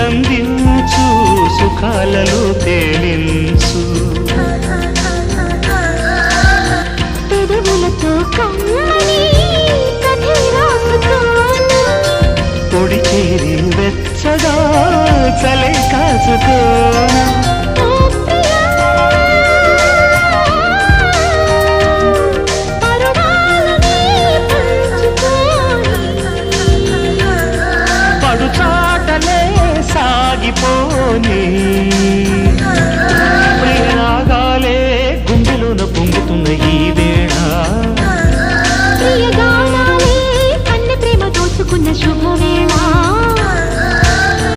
అందించు సుఖాలలో తేలించు పెదవులతో కమ్మని కథే రాసుకోను పొడి చేరి వెచ్చగా చలే కాచుకోను పడు చాటలే సాగిపోని